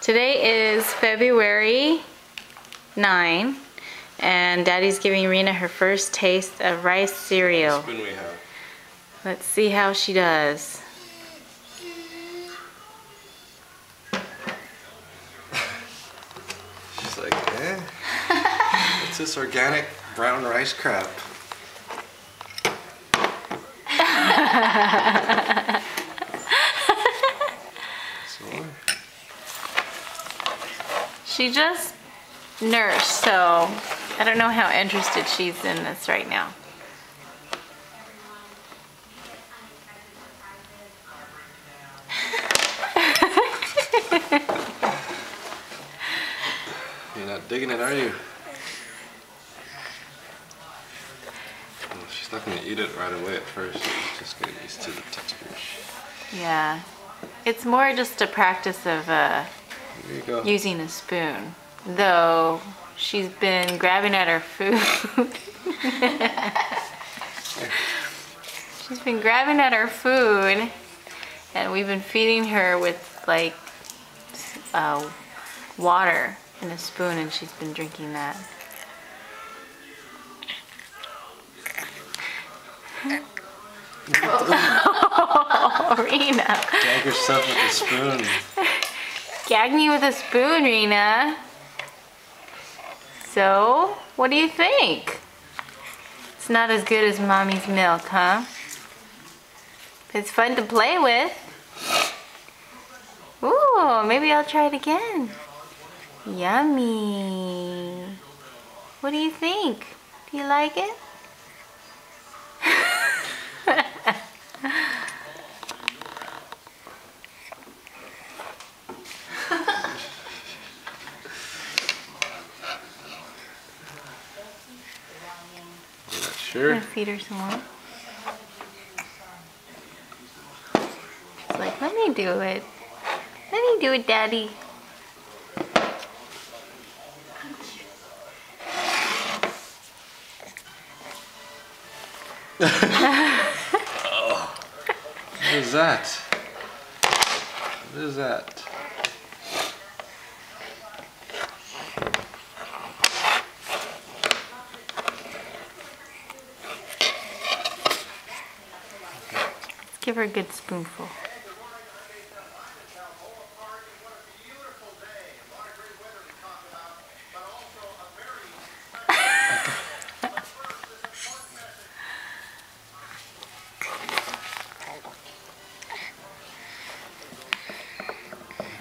Today is February 9, and Daddy's giving Rena her first taste of rice cereal. Spoon we have. Let's see how she does. She's like, eh? What's this organic brown rice crap? She just nursed, so I don't know how interested she's in this right now. You're not digging it, are you? Well, she's not going to eat it right away at first. She's just getting used to the texture. Yeah, it's more just a practice of There you go. using a spoon, though she's been grabbing at her food. She's been grabbing at her food, and we've been feeding her with like water in a spoon, and she's been drinking that. Oh, Rena. Gag yourself with a spoon. Gag me with a spoon, Rena. So, what do you think? It's not as good as Mommy's milk, huh? It's fun to play with. Ooh, maybe I'll try it again. Yummy. What do you think? Do you like it? Sure. I'm gonna feed her some more. It's like, let me do it. Let me do it, Daddy. Oh. What is that? What is that? Give her a good spoonful.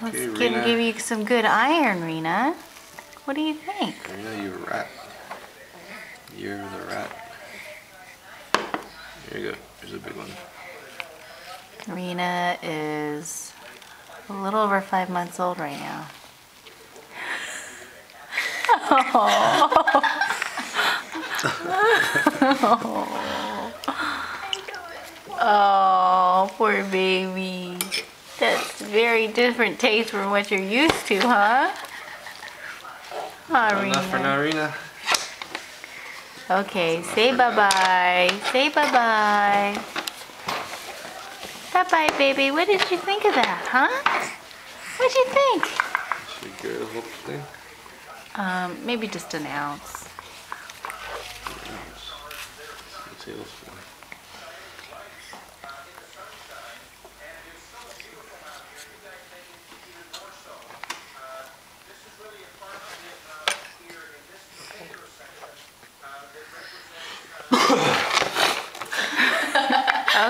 Let's give you some good iron, Rena. What do you think? Rena, you rat. You're the rat. Here you go. Here's a big one. Rena is a little over 5 months old right now. Oh, poor baby. That's very different taste from what you're used to, huh? Oh, Enough for now, Rena. Okay, say bye-bye. Say bye-bye. Bye-bye, baby. What did you think of that, huh? What'd you think? Should we get a whole thing? Maybe just an ounce. A tablespoon.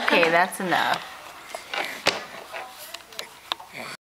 Okay, that's enough.